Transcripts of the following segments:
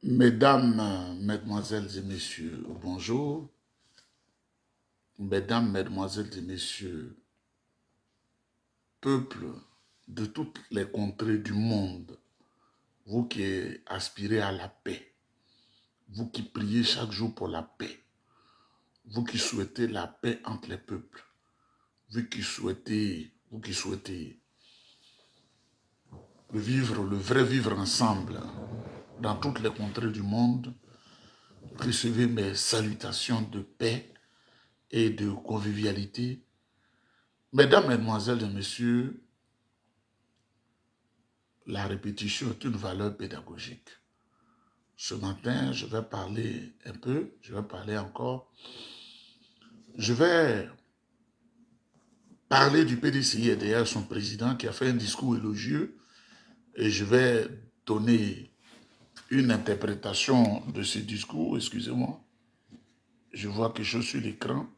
Mesdames, Mesdemoiselles et Messieurs, bonjour. Mesdames, Mesdemoiselles et Messieurs, peuple de toutes les contrées du monde, vous qui aspirez à la paix, vous qui priez chaque jour pour la paix, vous qui souhaitez la paix entre les peuples, vous qui souhaitez le vrai vivre ensemble dans toutes les contrées du monde, recevez mes salutations de paix et de convivialité. Mesdames, Mesdemoiselles et Messieurs, la répétition est une valeur pédagogique. Ce matin, je vais parler un peu, je vais parler encore. Je vais parler du PDCI et d'ailleurs son président qui a fait un discours élogieux et je vais donner une interprétation de ce discours, excusez-moi. Je vois quelque chose sur l'écran.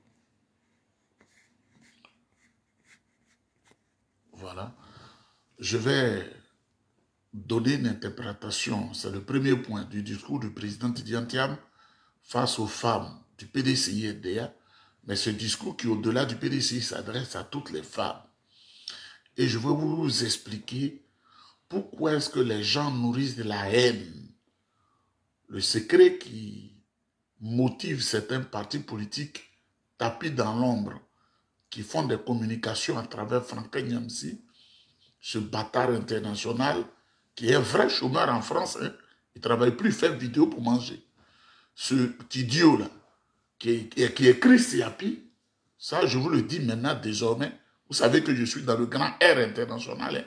Voilà. Je vais donner une interprétation, c'est le premier point du discours du président Tidjane Thiam face aux femmes du PDCI et DA, mais ce discours qui, au-delà du PDCI, s'adresse à toutes les femmes. Et je vais vous expliquer pourquoi est-ce que les gens nourrissent de la haine. Le secret qui motive certains partis politiques tapis dans l'ombre, qui font des communications à travers Franklin Nyamsi, ce bâtard international, qui est un vrai chômeur en France, hein. Il ne travaille plus, il fait vidéo pour manger. Ce petit idiot-là, qui écrit Siapi, ça je vous le dis maintenant désormais, vous savez que je suis dans le grand air international, hein.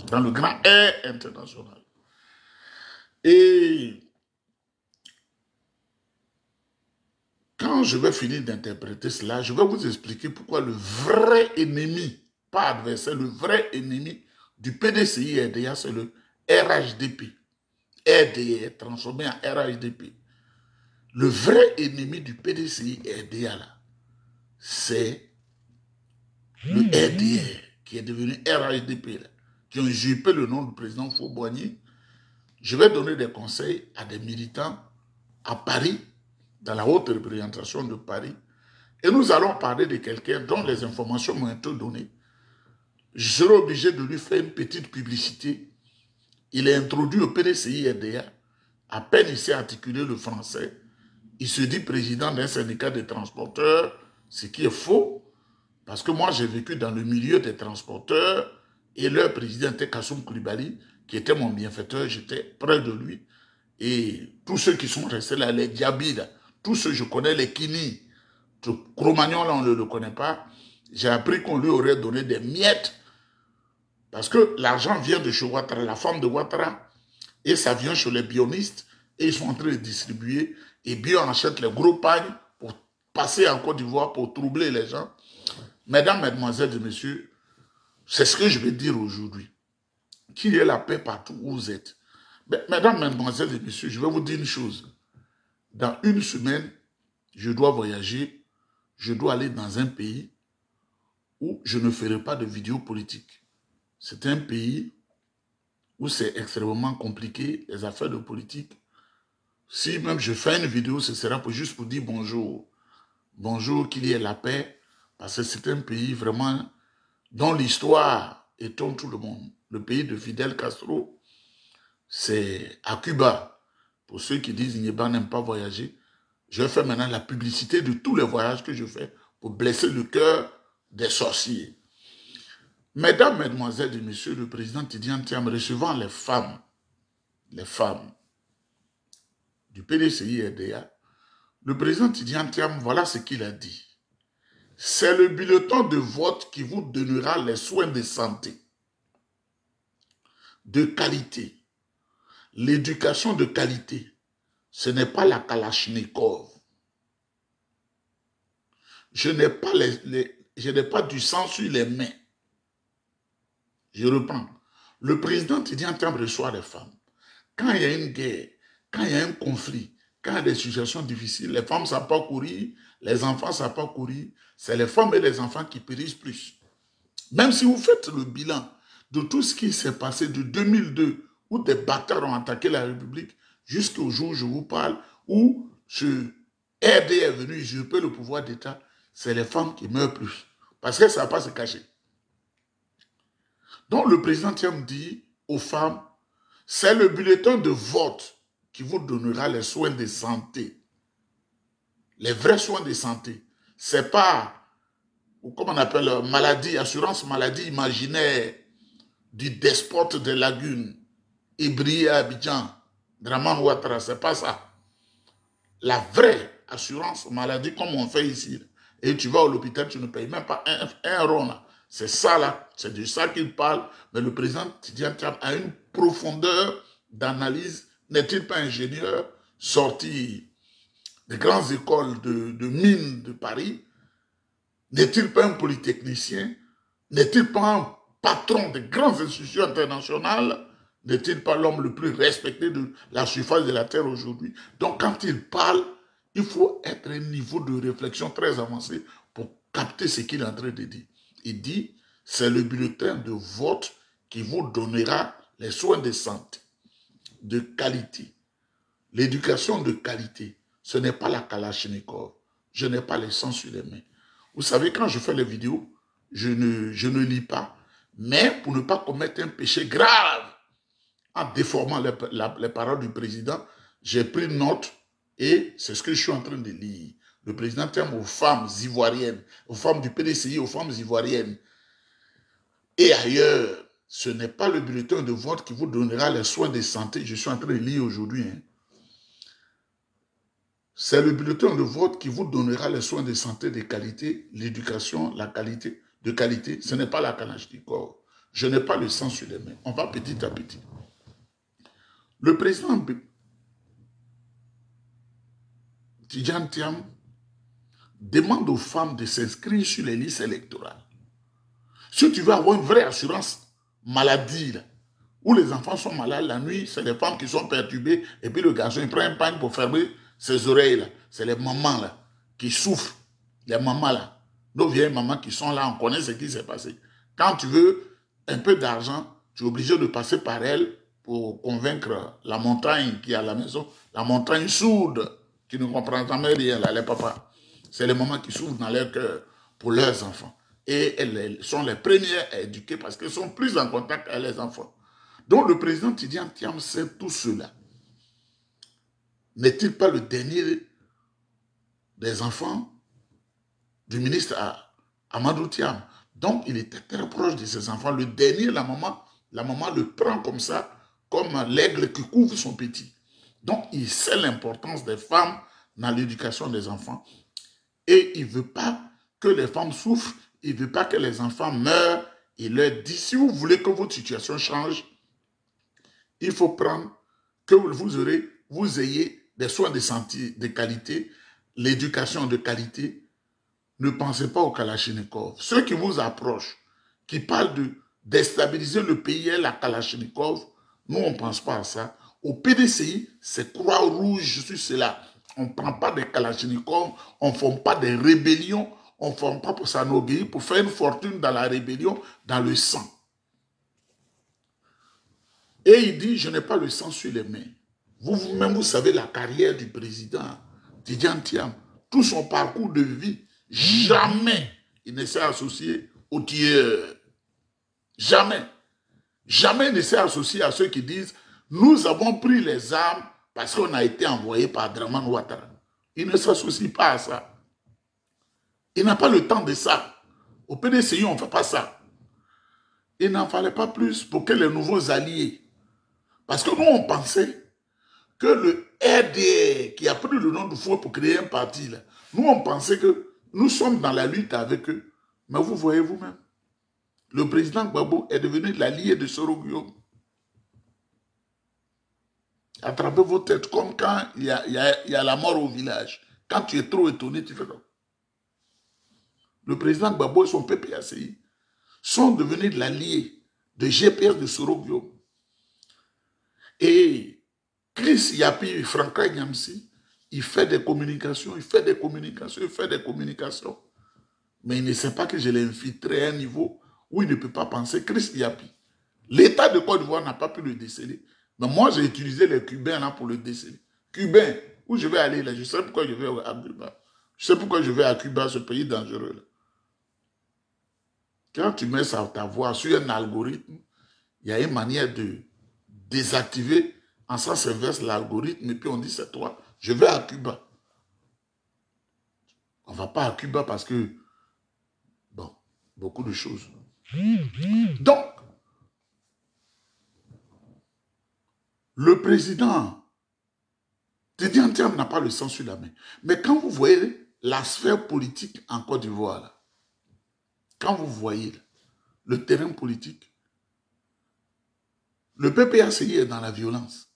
Dans le grand air international. Et quand je vais finir d'interpréter cela, je vais vous expliquer pourquoi le vrai ennemi, pas adversaire, le vrai ennemi du PDCI RDA, c'est le RHDP. RDA transformé en RHDP. Le vrai ennemi du PDCI RDA, là, c'est le RDA, qui est devenu RHDP, là, qui ont usurpé le nom du président Fauboigny. Je vais donner des conseils à des militants à Paris, dans la haute représentation de Paris, et nous allons parler de quelqu'un dont les informations m'ont été données. Je serai obligé de lui faire une petite publicité. Il est introduit au PDCI RDA, à peine il sait articuler le français. Il se dit président d'un syndicat de transporteurs, ce qui est faux, parce que moi j'ai vécu dans le milieu des transporteurs, et leur président était Kassoum Koulibaly, qui était mon bienfaiteur, j'étais près de lui. Et tous ceux qui sont restés là, les Diaby, là, tous ceux que je connais, les Kini, Cro-Magnon, là, on ne le connaît pas. J'ai appris qu'on lui aurait donné des miettes, parce que l'argent vient de chez Ouattara, la femme de Ouattara, et ça vient chez les bionistes, et ils sont en train de distribuer, et Bio achète les gros pagnes pour passer en Côte d'Ivoire, pour troubler les gens. Mesdames, Mesdemoiselles et Messieurs, c'est ce que je vais dire aujourd'hui. Qu'il y ait la paix partout où vous êtes. Mais, mesdames, Mesdemoiselles et Messieurs, je vais vous dire une chose. Dans une semaine, je dois voyager, je dois aller dans un pays où je ne ferai pas de vidéo politique. C'est un pays où c'est extrêmement compliqué, les affaires de politique. Si même je fais une vidéo, ce sera juste pour dire bonjour. Bonjour, qu'il y ait la paix, parce que c'est un pays vraiment dont l'histoire étonne tout le monde. Le pays de Fidel Castro, c'est à Cuba. Pour ceux qui disent Niéba n'aime pas voyager, je fais maintenant la publicité de tous les voyages que je fais pour blesser le cœur des sorciers. Mesdames, Mesdemoiselles et Messieurs, le président Tidjane Thiam recevant les femmes du PDCI RDA, le président Tidjane Thiam, voilà ce qu'il a dit. C'est le bulletin de vote qui vous donnera les soins de santé, de qualité, l'éducation de qualité. Ce n'est pas la Kalachnikov. Je n'ai pas du sang sur les mains. Je reprends. Le président Tidjane Thiam reçoit les femmes. Quand il y a une guerre, quand il y a un conflit, quand il y a des situations difficiles, les femmes ne savent pas courir, les enfants ne savent pas courir. C'est les femmes et les enfants qui périssent plus. Même si vous faites le bilan de tout ce qui s'est passé de 2002, où des bâtards ont attaqué la République, jusqu'au jour où je vous parle, où ce RD est venu usurper le pouvoir d'État, c'est les femmes qui meurent plus. Parce que ça ne va pas se cacher. Donc le président Thiam dit aux femmes, c'est le bulletin de vote qui vous donnera les soins de santé. Les vrais soins de santé. Ce n'est pas, comment on appelle, maladie, assurance maladie imaginaire du despote des lagunes, Ibri Abidjan, Draman Ouattara, c'est pas ça. La vraie assurance maladie comme on fait ici. Et tu vas à l'hôpital, tu ne payes même pas un rond là. C'est ça là, c'est de ça qu'il parle. Mais le président Tidjane Thiam a une profondeur d'analyse. N'est-il pas ingénieur sorti des grandes écoles de mines de Paris? N'est-il pas un polytechnicien? N'est-il pas un patron des grandes institutions internationales? N'est-il pas l'homme le plus respecté de la surface de la Terre aujourd'hui? Donc quand il parle, il faut être à un niveau de réflexion très avancé pour capter ce qu'il est en train de dire. Il dit, c'est le bulletin de vote qui vous donnera les soins de santé, de qualité, l'éducation de qualité. Ce n'est pas la Kalachnikov. Je n'ai pas les sang sur les mains. Vous savez, quand je fais les vidéos, je ne lis pas. Mais pour ne pas commettre un péché grave, en déformant les paroles du président, j'ai pris note et c'est ce que je suis en train de lire. Le président Thiam aux femmes ivoiriennes, aux femmes du PDCI, aux femmes ivoiriennes. Et ailleurs, ce n'est pas le bulletin de vote qui vous donnera les soins de santé. Je suis en train de lire aujourd'hui. Hein. C'est le bulletin de vote qui vous donnera les soins de santé de qualité, l'éducation, la qualité, de qualité. Ce n'est pas la Kalachnikov. Je n'ai pas le sang sur les mains. On va petit à petit. Le président Tidjane Thiam demande aux femmes de s'inscrire sur les listes électorales. Si tu veux avoir une vraie assurance maladie, là, où les enfants sont malades la nuit, c'est les femmes qui sont perturbées, et puis le garçon il prend un pagne pour fermer ses oreilles. C'est les mamans là, qui souffrent. Les mamans là, nos vieilles mamans qui sont là, on connaît ce qui s'est passé. Quand tu veux un peu d'argent, tu es obligé de passer par elles pour convaincre la montagne qui est à la maison, la montagne sourde, qui ne comprend jamais rien, là, les papas. C'est les mamans qui souffrent dans leur cœur pour leurs enfants. Et elles sont les premières à éduquer parce qu'elles sont plus en contact avec les enfants. Donc le président Tidjane Thiam sait tout cela. N'est-il pas le dernier des enfants du ministre Amadou Thiam? Donc il était très proche de ses enfants. Le dernier, la maman le prend comme ça, comme l'aigle qui couvre son petit. Donc il sait l'importance des femmes dans l'éducation des enfants. Et il ne veut pas que les femmes souffrent. Il ne veut pas que les enfants meurent. Il leur dit, si vous voulez que votre situation change, il faut prendre que vous ayez des soins de santé de qualité, l'éducation de qualité. Ne pensez pas au Kalachnikov. Ceux qui vous approchent, qui parlent de déstabiliser le pays et la Kalachnikov, nous, on ne pense pas à ça. Au PDCI, c'est Croix-Rouge sur cela. On ne prend pas des Kalachnikov, on ne forme pas des rébellions, on ne forme pas pour s'enorgueillir, pour faire une fortune dans la rébellion, dans le sang. Et il dit, je n'ai pas le sang sur les mains. Vous-même, vous savez la carrière du président Tidjane Thiam, tout son parcours de vie, jamais il ne s'est associé aux tueurs. Jamais. Jamais il ne s'est associé à ceux qui disent, nous avons pris les armes parce qu'on a été envoyé par Draman Ouattara. Il ne s'associe pas à ça. Il n'a pas le temps de ça. Au PDCI, on ne fait pas ça. Il n'en fallait pas plus pour que les nouveaux alliés, parce que nous, on pensait que le RDR, qui a pris le nom de Fouet pour créer un parti, là, nous, on pensait que nous sommes dans la lutte avec eux. Mais vous voyez vous-même, le président Gbagbo est devenu l'allié de Soro Guillaume. Attrapez vos têtes, comme quand il y a la mort au village. Quand tu es trop étonné, tu fais non. Le président Gbagbo et son PPACI sont devenus l'allié de GPS de Soro Guillaume. Et Chris Yapi, Franklin Nyamsi, il fait des communications, mais il ne sait pas que je l'ai infiltré à un niveau où il ne peut pas penser. Chris Yapi, l'État de Côte d'Ivoire n'a pas pu le déceler. Mais moi, j'ai utilisé les Cubains là pour le déceler. Cubains, où je vais aller là? Je sais pourquoi je vais à Cuba. Je sais pourquoi je vais à Cuba, ce pays dangereux là. Quand tu mets ça ta voix sur un algorithme, il y a une manière de désactiver en sens inverse l'algorithme et puis on dit c'est toi, je vais à Cuba. On ne va pas à Cuba parce que, bon, beaucoup de choses. Donc, le président Teddy Anthiam n'a pas le sang sur la main. Mais quand vous voyez la sphère politique en Côte d'Ivoire, là, quand vous voyez là, le terrain politique, le PPACI est dans la violence.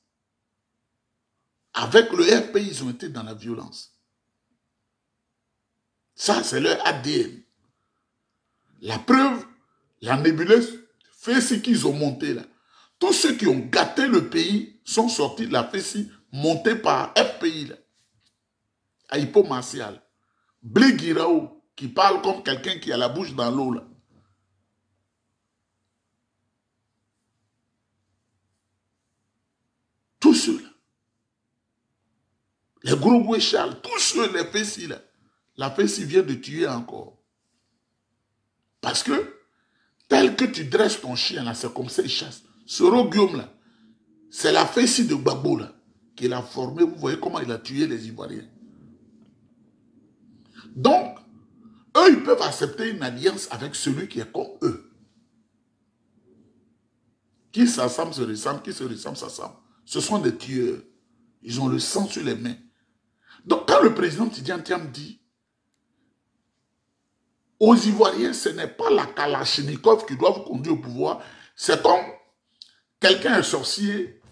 Avec le RPI, ils ont été dans la violence. Ça, c'est leur ADN. La preuve, la nébuleuse fait ce qu'ils ont monté là. Tous ceux qui ont gâté le pays sont sortis de la FECI montée par FPI là. Aïpo Martial. Blé Guiraou, qui parle comme quelqu'un qui a la bouche dans l'eau là. Tous ceux là. Les gros Boué Charles, tous ceux, les FECI là. La FECI vient de tuer encore. Parce que, tel que tu dresses ton chien là, c'est comme ça il chasse. Ce Guillaume là, c'est la FECI de Gbagbo là, qui l'a formé. Vous voyez comment il a tué les Ivoiriens. Donc, eux, ils peuvent accepter une alliance avec celui qui est comme eux. Qui s'assemble, se ressemble, qui se ressemble, s'assemble. Ce sont des tueurs. Ils ont le sang sur les mains. Donc, quand le président Teddy Anthiam dit aux Ivoiriens, ce n'est pas la Kalachnikov qui doit vous conduire au pouvoir, c'est comme quelqu'un est sorcier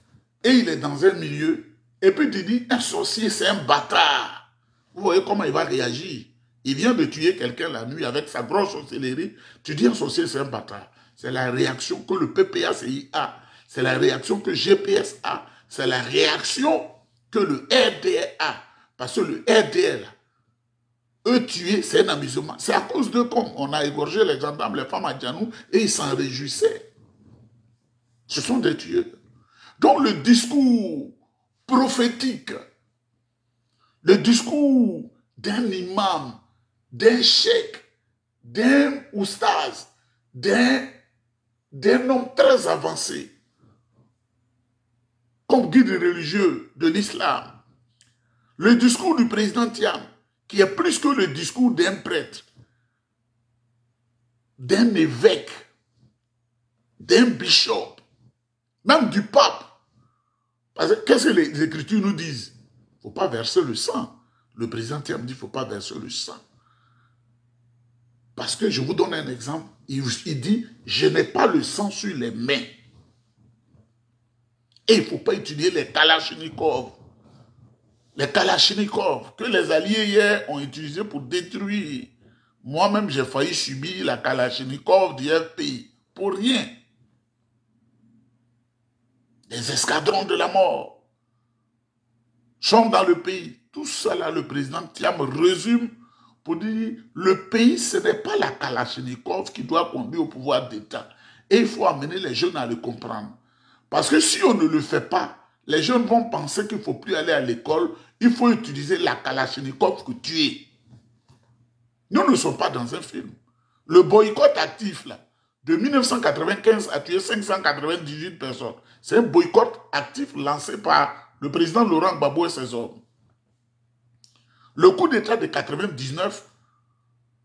et il est dans un milieu, et puis tu dis, un sorcier, c'est un bâtard. Vous voyez comment il va réagir. Il vient de tuer quelqu'un la nuit avec sa grosse sorcellerie. Tu dis, un sorcier, c'est un bâtard. C'est la réaction que le PPACI a. C'est la réaction que GPS a. C'est la réaction que le RDR a. Parce que le RDR, eux tuer, c'est un amusement. C'est à cause d'eux comme on a égorgé les gendarmes, les femmes à Djanou, et ils s'en réjouissaient. Ce sont des tueurs. Donc le discours prophétique, le discours d'un imam, d'un cheikh, d'un oustaz, d'un homme très avancé, comme guide religieux de l'islam, le discours du président Thiam, qui est plus que le discours d'un prêtre, d'un évêque, d'un bishop, même du pape. Parce que qu'est-ce que les Écritures nous disent? Il ne faut pas verser le sang. Le président Thiam dit qu'il ne faut pas verser le sang. Parce que je vous donne un exemple. Il dit, je n'ai pas le sang sur les mains. Et il ne faut pas utiliser les Kalachnikov. Les Kalachnikov que les alliés hier ont utilisés pour détruire. Moi-même, j'ai failli subir la Kalachnikov du FPI. Pour rien. Les escadrons de la mort sont dans le pays. Tout ça là, le président Thiam résume pour dire, le pays, ce n'est pas la Kalachnikov qui doit conduire au pouvoir d'État. Et il faut amener les jeunes à le comprendre. Parce que si on ne le fait pas, les jeunes vont penser qu'il ne faut plus aller à l'école, il faut utiliser la Kalachnikov que tu es. Nous ne sommes pas dans un film. Le boycott actif, là, de 1995 a tué 598 personnes. C'est un boycott actif lancé par le président Laurent Gbagbo et ses hommes. Le coup d'État de 99,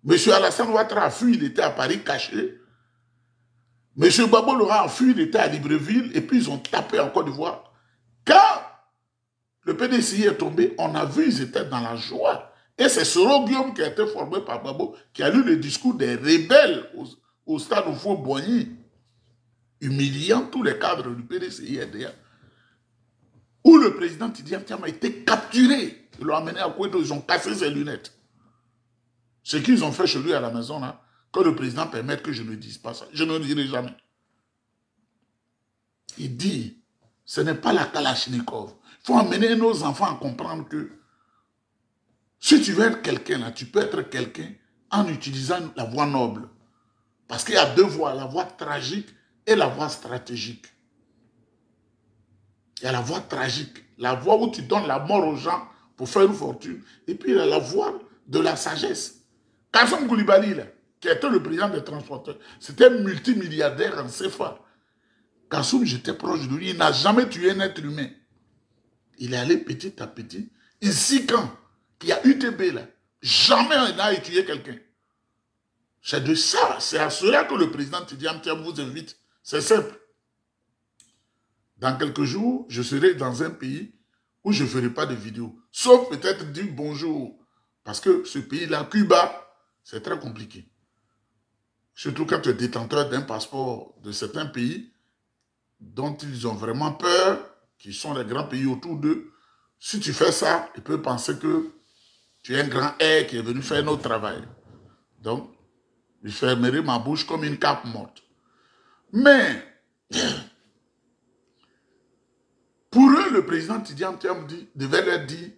M. Alassane Ouattara a fui, il était à Paris caché. M. Gbagbo Laurent a fui, il était à Libreville, et puis ils ont tapé en Côte d'Ivoire. Quand le PDCI est tombé, on a vu, ils étaient dans la joie. Et c'est Soro Guillaume qui a été formé par Gbagbo, qui a lu le discours des rebelles au stade où faut Boigny, humiliant tous les cadres du PDCI RDA, où le président Teddy Anthiam a été capturé. Ils l'ont amené à Kouédo, ils ont cassé ses lunettes. Ce qu'ils ont fait chez lui à la maison, là, que le président permette que je ne dise pas ça. Je ne le dirai jamais. Il dit, ce n'est pas la Kalachnikov. Il faut amener nos enfants à comprendre que si tu veux être quelqu'un, là, tu peux être quelqu'un en utilisant la voie noble. Parce qu'il y a deux voies, la voie tragique et la voie stratégique. Il y a la voie tragique, la voie où tu donnes la mort aux gens pour faire une fortune. Et puis il y a la voie de la sagesse. Kassoum Koulibaly, là, qui était le président des transporteurs, c'était un multimilliardaire en CFA. Kassoum, j'étais proche de lui, il n'a jamais tué un être humain. Il est allé petit à petit. Ici, quand il y a UTB, là, jamais il n'a tué quelqu'un. C'est de ça, c'est à cela que le président Tidiane Thiam vous invite. C'est simple. Dans quelques jours, je serai dans un pays où je ne ferai pas de vidéo. Sauf peut-être dire bonjour. Parce que ce pays-là, Cuba, c'est très compliqué. Surtout quand tu es détenteur d'un passeport de certains pays dont ils ont vraiment peur, qui sont les grands pays autour d'eux. Si tu fais ça, ils peuvent penser que tu es un grand air qui est venu faire notre travail. Donc, je fermerai ma bouche comme une cape morte. Mais, pour eux, le président Tidiane Thiam devait leur dire,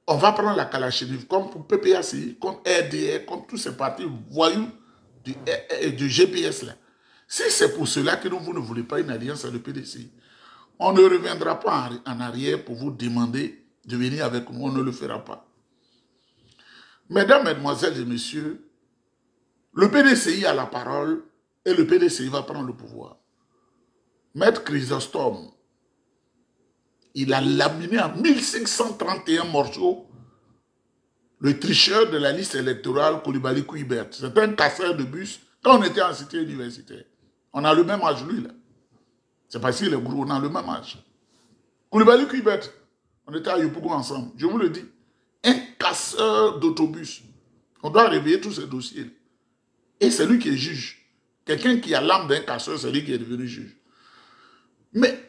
on va prendre la Kalachnikov comme pour PPACI, comme RDR, comme tous ces partis voyous du GPS là. Si c'est pour cela que vous ne voulez pas une alliance avec le PDCI, on ne reviendra pas en arrière pour vous demander de venir avec nous, on ne le fera pas. Mesdames, Mesdemoiselles et Messieurs, le PDCI a la parole et le PDCI va prendre le pouvoir. Maître Chrysostome, il a laminé en 1531 morceaux le tricheur de la liste électorale Koulibaly Kouibert. C'est un casseur de bus quand on était en cité universitaire. On a le même âge, lui, là. C'est parce qu'il est gros, on a le même âge. Koulibaly Kouibert, on était à Yopougon ensemble. Je vous le dis, un casseur d'autobus. On doit réveiller tous ces dossiers. Et c'est lui qui est juge. Quelqu'un qui a l'âme d'un casseur, c'est lui qui est devenu juge. Mais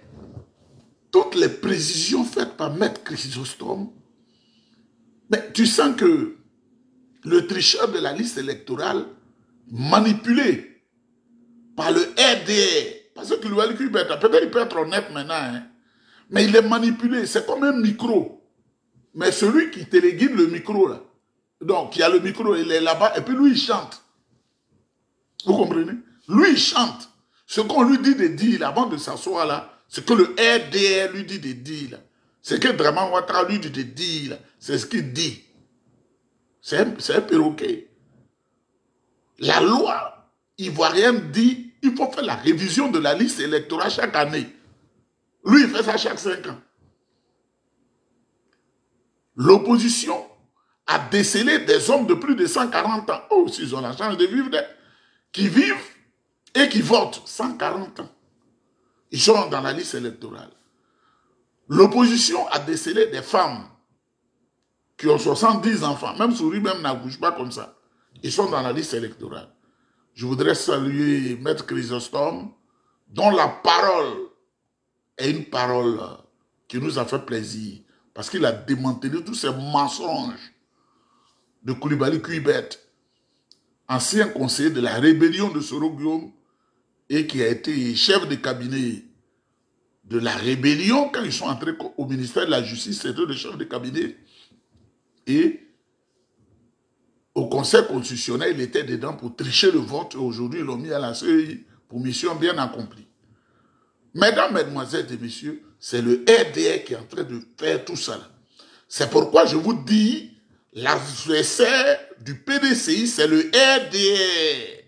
toutes les précisions faites par Maître Chrysostome, mais tu sens que le tricheur de la liste électorale, manipulé par le RDR, parce que Koulibaly Kouibert, peut-être il peut être honnête maintenant, hein, mais il est manipulé, c'est comme un micro. Mais celui qui téléguide le micro, là, donc il y a le micro, il est là-bas, et puis lui il chante. Vous comprenez? Lui il chante. Ce qu'on lui dit de dire avant de s'asseoir là, c'est que le RDR lui dit de dire là. C'est que Draman Ouattara lui dit de dire là. C'est ce qu'il dit. C'est un perroquet. La loi ivoirienne dit il faut faire la révision de la liste électorale chaque année. Lui, il fait ça chaque 5 ans. L'opposition a décelé des hommes de plus de 140 ans. Oh, s'ils ont la chance de vivre, qui vivent et qui votent 140 ans. Ils sont dans la liste électorale. L'opposition a décelé des femmes qui ont 70 enfants. Même Souris même n'accouche pas comme ça. Ils sont dans la liste électorale. Je voudrais saluer Maître Chrysostome, dont la parole est une parole qui nous a fait plaisir. Parce qu'il a démantelé tous ces mensonges de Koulibaly Kouibert, ancien conseiller de la rébellion de Soro Guillaume et qui a été chef de cabinet de la rébellion quand ils sont entrés au ministère de la Justice, c'était le chef de cabinet. Et au Conseil constitutionnel, il était dedans pour tricher le vote. Aujourd'hui, ils l'ont mis à la CEI pour mission bien accomplie. Mesdames, Mesdemoiselles et Messieurs, c'est le RDR qui est en train de faire tout ça. C'est pourquoi je vous dis, l'adversaire du PDCI, c'est le RDR.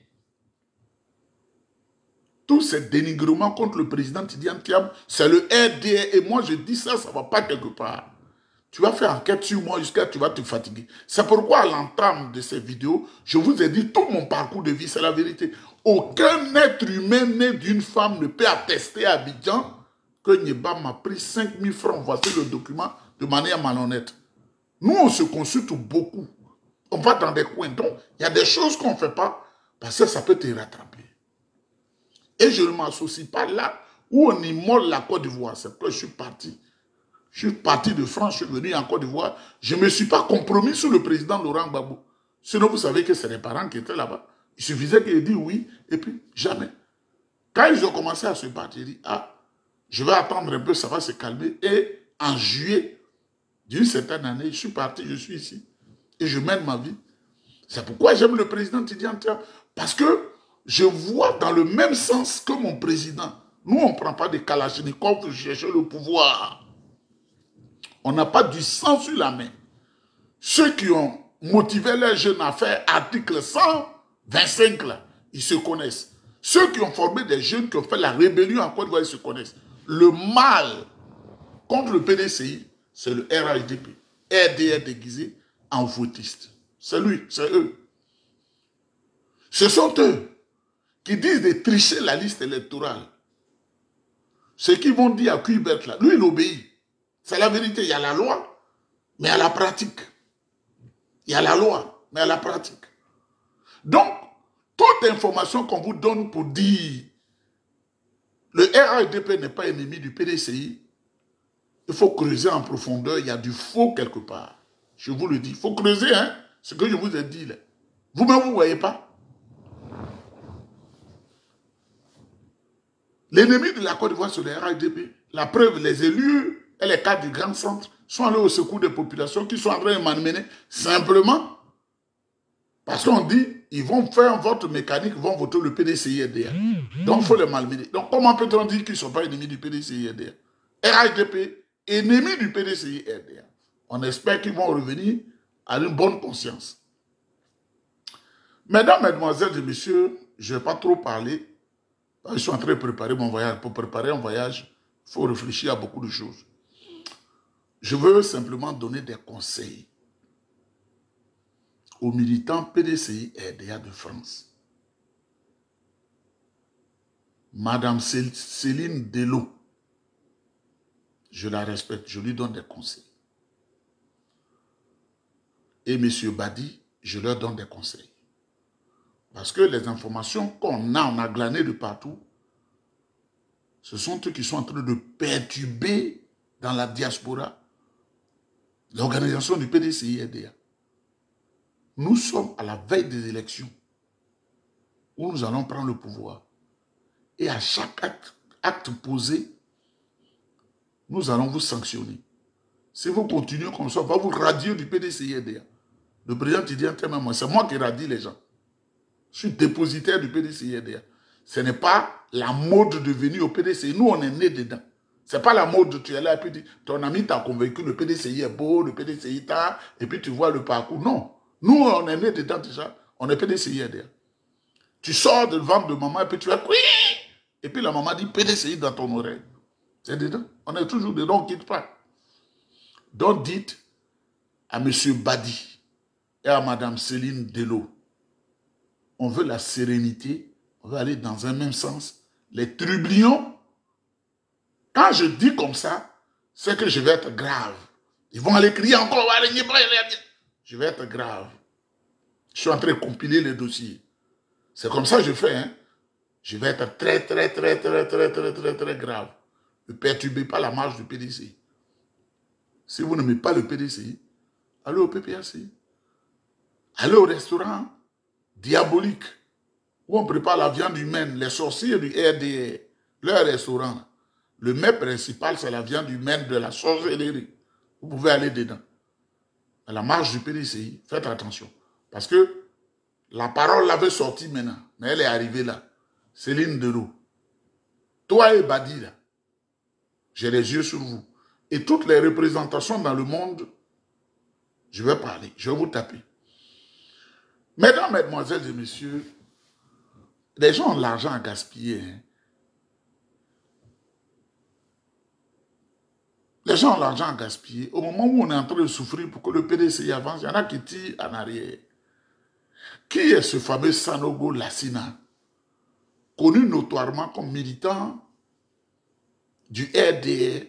Tous ces dénigrements contre le président Tidiane Thiam, c'est le RDR. Et moi, je dis ça, ça ne va pas quelque part. Tu vas faire enquête sur moi jusqu'à ce que tu vas te fatiguer. C'est pourquoi à l'entame de ces vidéos, je vous ai dit tout mon parcours de vie, c'est la vérité. Aucun être humain né d'une femme ne peut attester à Abidjan que Nyeba m'a pris 5 000 francs. Voici le document de manière malhonnête. Nous, on se consulte beaucoup. On va dans des coins. Donc, il y a des choses qu'on ne fait pas parce que ça peut te rattraper. Et je ne m'associe pas là où on immole la Côte d'Ivoire. C'est que je suis parti. Je suis parti de France, je suis venu en Côte d'Ivoire. Je ne me suis pas compromis sur le président Laurent Gbagbo. Sinon, vous savez que c'est les parents qui étaient là-bas. Il suffisait qu'ils disent oui, et puis jamais. Quand ils ont commencé à se battre, ils disent, ah, je vais attendre un peu, ça va se calmer. Et en juillet d'une certaine année, je suis parti, je suis ici. Et je mène ma vie. C'est pourquoi j'aime le président Tidiane Thiam. Parce que je vois dans le même sens que mon président, Nous, on ne prend pas des kalachnikovs pour chercher le pouvoir. On n'a pas du sang sur la main. Ceux qui ont motivé les jeunes à faire article 125, là, ils se connaissent. Ceux qui ont formé des jeunes qui ont fait la rébellion en Côte d'Ivoire, ils se connaissent. Le mal contre le PDCI, c'est le RHDP. RDR déguisé en voutiste. C'est lui, c'est eux. Ce sont eux qui disent de tricher la liste électorale. Ce qu'ils vont dire à Cuibert, là, lui, il obéit. C'est la vérité, il y a la loi, mais à la pratique. Il y a la loi, mais à la pratique. Donc, toute information qu'on vous donne pour dire le RHDP n'est pas ennemi du PDCI, il faut creuser en profondeur, il y a du faux quelque part. Je vous le dis, il faut creuser, hein, ce que je vous ai dit là. Vous-même, vous ne voyez pas. L'ennemi de la Côte d'Ivoire, c'est le RHDP. La preuve, les élus et les cadres du grand centre sont allés au secours des populations qui sont en train de malmener simplement parce qu'on dit ils vont faire un vote mécanique, ils vont voter le PDCI-RDA. Donc, il faut les malmener. Donc, comment peut-on dire qu'ils ne sont pas ennemis du PDCI-RDA? RHDP, ennemi du PDCI-RDA. On espère qu'ils vont revenir à une bonne conscience. Mesdames, mesdemoiselles et messieurs, je ne vais pas trop parler. Je suis en train de préparer mon voyage. Pour préparer un voyage, il faut réfléchir à beaucoup de choses. Je veux simplement donner des conseils aux militants PDCI RDA de France. Madame Céline Delot, je la respecte, je lui donne des conseils. Et Monsieur Badi, je leur donne des conseils. Parce que les informations qu'on a, on a glanées de partout, ce sont eux qui sont en train de perturber dans la diaspora l'organisation du PDCI-RDA. Nous sommes à la veille des élections où nous allons prendre le pouvoir. Et à chaque acte posé, nous allons vous sanctionner. Si vous continuez comme ça, on va vous radier du PDCI-RDA. Le président Tidien Temamo, c'est moi qui radie les gens. Je suis dépositaire du PDCI-RDA. Ce n'est pas la mode de venir au PDCI. Nous, on est nés dedans. Ce n'est pas la mode de tu es là et puis ton ami t'a convaincu, le PDCI est beau, le PDCI t'a, et puis tu vois le parcours. Non. Nous, on est nés dedans déjà. On est PDCI-RDA. Tu sors de le ventre de maman et puis tu vas oui. Et puis la maman dit PDCI dans ton oreille. C'est dedans. On est toujours dedans, on ne quitte pas. Donc dites à M. Badi et à Mme Céline Delot, on veut la sérénité, on veut aller dans un même sens. Les trublions, quand je dis comme ça, c'est que je vais être grave. Ils vont aller crier encore, je vais être grave. Je suis en train de compiler les dossiers. C'est comme ça que je fais, hein. Je vais être très grave. Ne perturbez pas la marche du PDCI. Si vous n'aimez pas le PDCI, allez au PPAC. Allez au restaurant diabolique où on prépare la viande humaine, les sorciers du RDR, leur restaurant. Le mets principal, c'est la viande humaine de la sorcellerie. Vous pouvez aller dedans. À la marche du PDCI, faites attention. Parce que la parole l'avait sortie maintenant, mais elle est arrivée là. Céline Delot. Toi et Badi, là, j'ai les yeux sur vous. Et toutes les représentations dans le monde, je vais parler, je vais vous taper. Mesdames, mesdemoiselles et messieurs, les gens ont l'argent à gaspiller. Hein. Les gens ont l'argent à gaspiller. Au moment où on est en train de souffrir pour que le PDCI avance, il y en a qui tirent en arrière. Qui est ce fameux Sanogo Lassina, connu notoirement comme militant du RDR?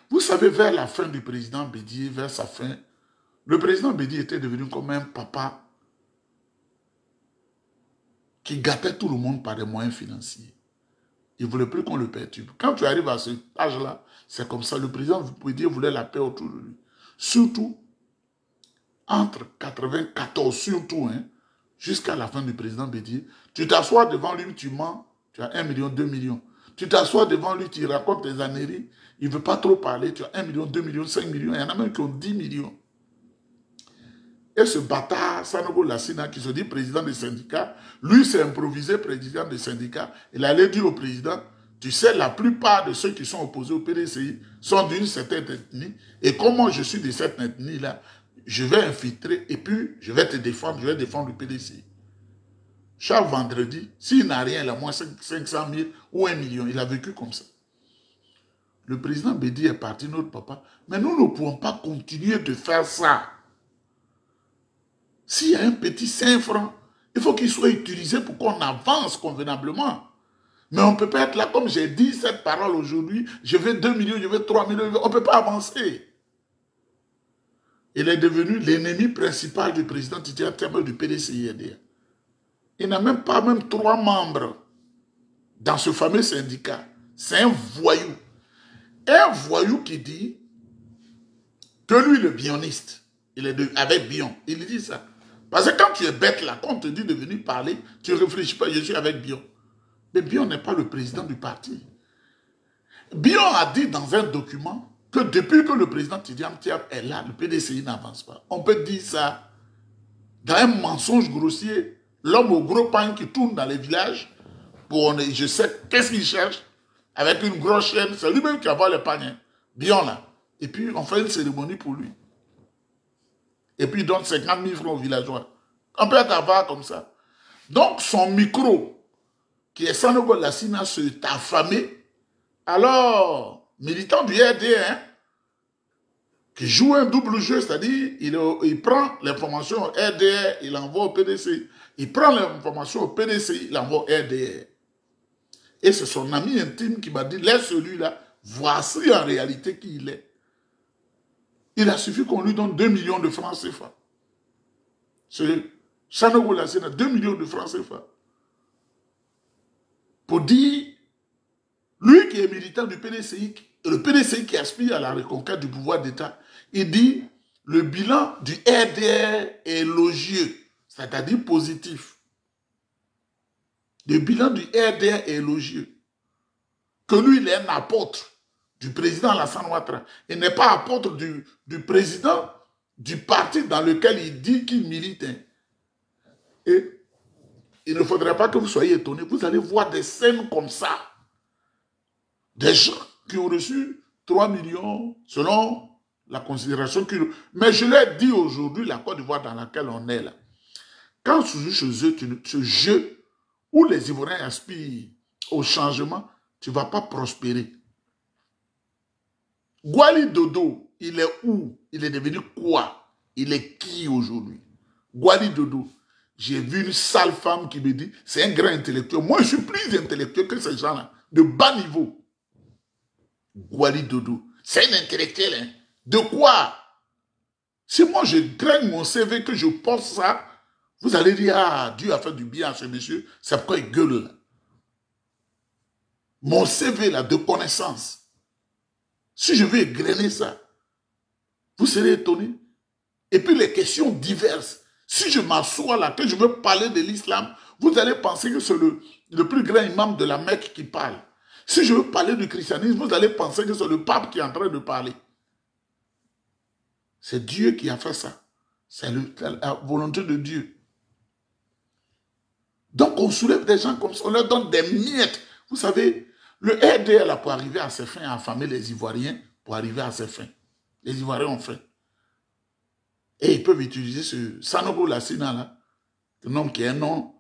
Vous savez, vers la fin du président Bédié, vers sa fin, le président Bédié était devenu comme un papa qui gâtait tout le monde par des moyens financiers. Il ne voulait plus qu'on le perturbe. Quand tu arrives à cet âge-là, c'est comme ça. Le président Bédié voulait la paix autour de lui. Surtout, entre 94, surtout, hein, jusqu'à la fin du président Bédié, tu t'assois devant lui, tu mens, tu as 1 million, 2 millions. Tu t'assois devant lui, tu racontes tes âneries, il ne veut pas trop parler, tu as 1 million, 2 millions, 5 millions, il y en a même qui ont 10 millions. Et ce bâtard, Sanogo Lassina, qui se dit président des syndicats, lui s'est improvisé président des syndicats. Il allait dire au président, Tu sais, la plupart de ceux qui sont opposés au PDCI sont d'une certaine ethnie. Et comme moi, je suis de cette ethnie-là, je vais infiltrer et puis je vais te défendre, je vais défendre le PDCI. Chaque vendredi, s'il n'a rien, il a moins 500 000 ou 1 million. Il a vécu comme ça. Le président Bédi est parti, notre papa. Mais nous ne pouvons pas continuer de faire ça. S'il y a un petit 5 francs, il faut qu'il soit utilisé pour qu'on avance convenablement. Mais on ne peut pas être là, comme j'ai dit cette parole aujourd'hui, je veux 2 millions, je veux 3 millions, on ne peut pas avancer. Il est devenu l'ennemi principal du président Tidiane Temer du PDCI-RDA. Il n'a même pas 3 membres dans ce fameux syndicat. C'est un voyou. Un voyou qui dit que lui, le bioniste, il est avec Bion. Il dit ça. Parce que quand tu es bête là, quand on te dit de venir parler, tu ne réfléchis pas, je suis avec Bion. Mais Bion n'est pas le président du parti. Bion a dit dans un document que depuis que le président Tidiane Temer est là, le PDCI n'avance pas. On peut dire ça dans un mensonge grossier. L'homme au gros pain qui tourne dans les villages, je sais qu'est-ce qu'il cherche, avec une grosse chaîne, c'est lui-même qui va les paniers. Bion là. Et puis on fait une cérémonie pour lui. Et puis il donne 50 000 francs aux villageois. On peut être avare comme ça. Donc son micro, qui est Sanogo Lassina, s'est affamé. Alors, militant du RDA, hein, qui joue un double jeu, c'est-à-dire il prend l'information au RDA, il l'envoie au PDCI. Il prend l'information au PDCI, il l'envoie au RDA. Et c'est son ami intime qui m'a dit, laisse celui-là, voici en réalité qui il est. Il a suffi qu'on lui donne 2 millions de francs CFA. C'est Sanogo Lassina, 2 millions de francs CFA. Pour dire, lui qui est militant du PDCI, le PDCI qui aspire à la reconquête du pouvoir d'État, il dit, le bilan du RDR est élogieux, c'est-à-dire positif. Le bilan du RDR est élogieux. Que lui, il est un apôtre du président Alassane Ouattara. Il n'est pas apôtre du président du parti dans lequel il dit qu'il milite. Et il ne faudrait pas que vous soyez étonnés. Vous allez voir des scènes comme ça. Des gens qui ont reçu 3 millions selon la considération qu'ils ont. Mais je l'ai dit aujourd'hui, la Côte d'Ivoire dans laquelle on est là. Quand tu joues chez eux, ce jeu où les Ivoiriens aspirent au changement, tu ne vas pas prospérer. Gwali Dodo, il est où? Il est devenu quoi? Il est qui aujourd'hui? Gwali Dodo. J'ai vu une sale femme qui me dit, c'est un grand intellectuel. Moi, je suis plus intellectuel que ces gens-là, de bas niveau. Gwali Dodo. C'est un intellectuel, hein? De quoi? Si moi, je graine mon CV, que je pense ça, vous allez dire, ah, Dieu a fait du bien à ce monsieur, c'est pourquoi il gueule là. Mon CV là, de connaissance. Si je veux égrener ça, vous serez étonnés. Et puis les questions diverses. Si je m'assois là, que je veux parler de l'islam, vous allez penser que c'est le plus grand imam de la Mecque qui parle. Si je veux parler du christianisme, vous allez penser que c'est le pape qui est en train de parler. C'est Dieu qui a fait ça. C'est la volonté de Dieu. Donc on soulève des gens comme ça, on leur donne des miettes. Vous savez, le RDL pour arriver à ses fins, a affamé les Ivoiriens pour arriver à ses fins. Les Ivoiriens ont fait. Et ils peuvent utiliser ce Sanogo Lassina là, un nom qui est un nom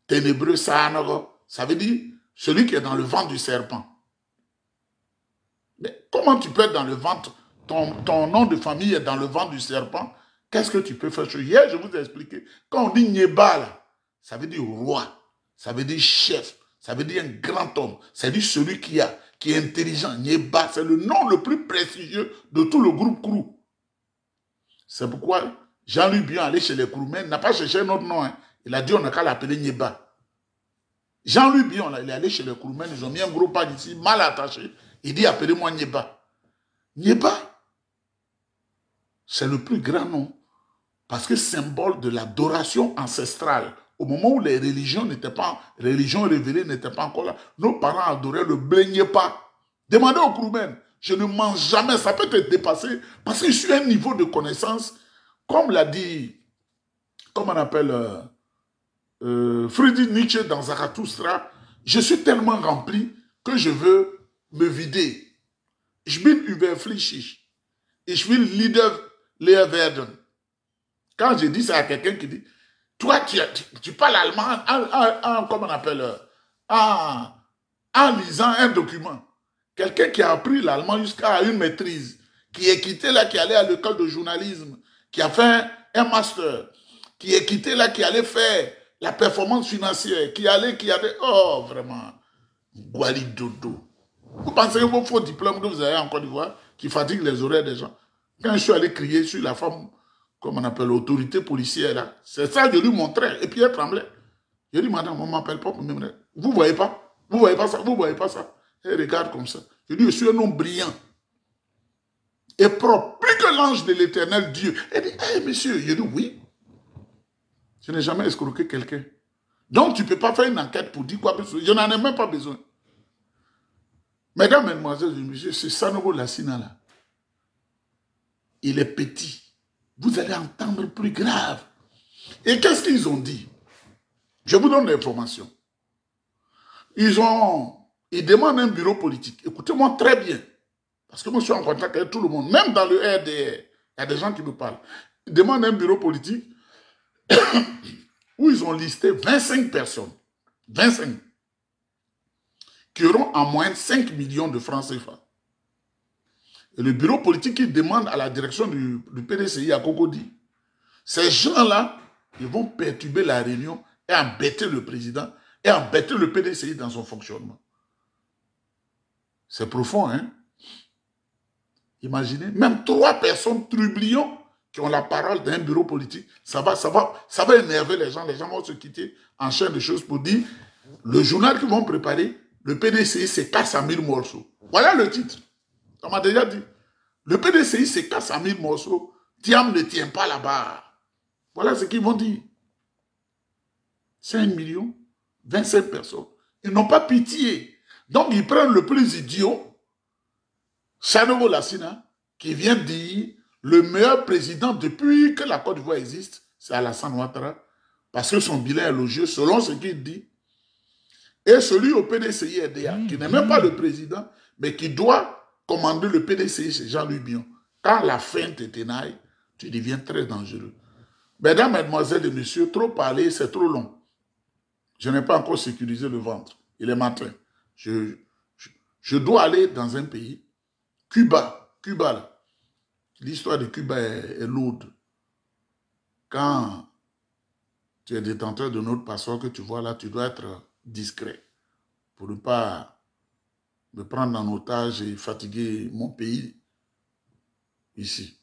ténébreux, Sanogo. Ça veut dire celui qui est dans le ventre du serpent. Mais comment tu peux être dans le ventre, ton nom de famille est dans le ventre du serpent, qu'est-ce que tu peux faire? Hier, je vous ai expliqué, quand on dit Nyeba là, ça veut dire roi, ça veut dire chef, ça veut dire un grand homme, ça veut dire celui qui est intelligent. Nyeba, c'est le nom le plus prestigieux de tout le groupe Krou. C'est pourquoi Jean-Louis Bion allé chez les Kroumen, n'a pas cherché notre nom. Hein. Il a dit on n'a qu'à l'appeler Nyeba. Jean-Louis Bion, là, il est allé chez les Kroumen, ils ont mis un gros pas ici, mal attaché. Il dit appelez-moi Nyeba. Nyeba, c'est le plus grand nom. Parce que symbole de l'adoration ancestrale. Au moment où les religions révélées n'étaient pas encore là, nos parents adoraient le blé Nyeba. Demandez au Kroumen. Je ne mange jamais, ça peut te dépasser, parce que je suis à un niveau de connaissance, comme l'a dit, comme on appelle Friedrich Nietzsche dans Zarathustra, je suis tellement rempli que je veux me vider. Ich bin überflüssig. Ich will leer werden. Quand je dis ça à quelqu'un qui dit, toi, tu parles allemand comment on appelle, en lisant un document. Quelqu'un qui a appris l'allemand jusqu'à une maîtrise, qui est quitté là, qui allait à l'école de journalisme, qui a fait un master, qui est quitté là, qui allait faire la performance financière, qui allait, oh, vraiment, Gualidodo. Vous pensez que vos faux diplômes que vous avez en Côte d'Ivoire, qui fatiguent les oreilles des gens? Quand je suis allé crier sur la femme, comme on appelle l'autorité policière, là, c'est ça que je lui montrais. Et puis elle tremblait. Je lui dis, madame, on ne m'appelle pas pour me... Vous ne voyez pas? Vous ne voyez pas ça? Vous ne voyez pas ça? Elle regarde comme ça. Je dis, je suis un homme brillant et propre, plus que l'ange de l'éternel Dieu. Elle dit, hey, monsieur. Je dis, oui. Je n'ai jamais escroqué quelqu'un. Donc, tu ne peux pas faire une enquête pour dire quoi que ce soit. Je n'en ai même pas besoin. Mesdames, mesdemoiselles et messieurs, c'est Sanogo Lassina là. Il est petit. Vous allez entendre plus grave. Et qu'est-ce qu'ils ont dit? Je vous donne l'information. Ils demandent un bureau politique. Écoutez-moi très bien. Parce que moi, je suis en contact avec tout le monde. Même dans le RDR, il y a des gens qui me parlent. Ils demandent un bureau politique où ils ont listé 25 personnes. 25. Qui auront en moyenne 5 millions de francs CFA. Et le bureau politique qui demande à la direction du PDCI à Cocody, ces gens-là, ils vont perturber la réunion et embêter le président et embêter le PDCI dans son fonctionnement. C'est profond, hein? Imaginez, même 3 personnes trublions qui ont la parole d'un bureau politique, ça va énerver les gens vont se quitter en chaîne de choses pour dire, le journal qu'ils vont préparer, le PDCI se casse en 1000 morceaux. Voilà le titre. On m'a déjà dit. Le PDCI se casse en 1000 morceaux. Thiam ne tient pas là-bas. Voilà ce qu'ils vont dire. 5 millions, 25 personnes. Ils n'ont pas pitié. Donc, ils prennent le plus idiot, Sanogo Lassina, qui vient dire le meilleur président depuis que la Côte d'Ivoire existe, c'est Alassane Ouattara, parce que son bilan est élogieux, selon ce qu'il dit. Et celui au PDCI RDA, qui n'est même pas le président, mais qui doit commander le PDCI, c'est Jean-Louis Bion. Quand la faim te tenaille, tu deviens très dangereux. Mesdames, mesdemoiselles et messieurs, trop parler, c'est trop long. Je n'ai pas encore sécurisé le ventre. Il est matin. Je dois aller dans un pays, Cuba, là. L'histoire de Cuba est lourde. Quand tu es détenteur de notre passeport que tu vois là, tu dois être discret pour ne pas me prendre en otage et fatiguer mon pays ici.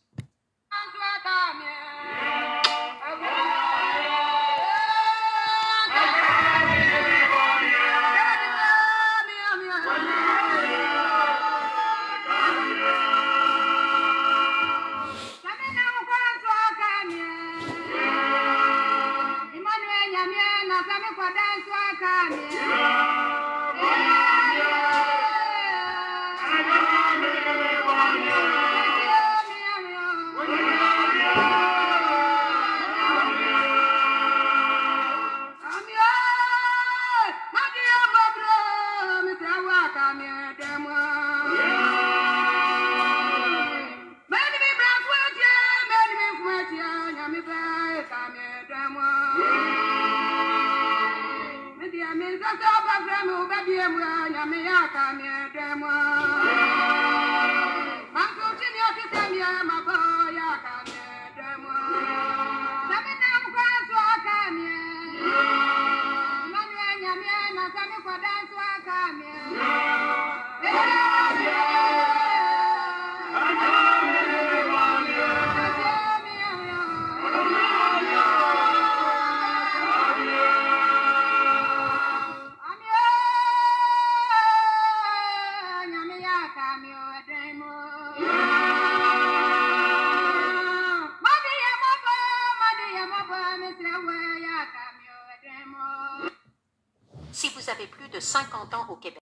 Si vous avez plus de 50 ans au Québec,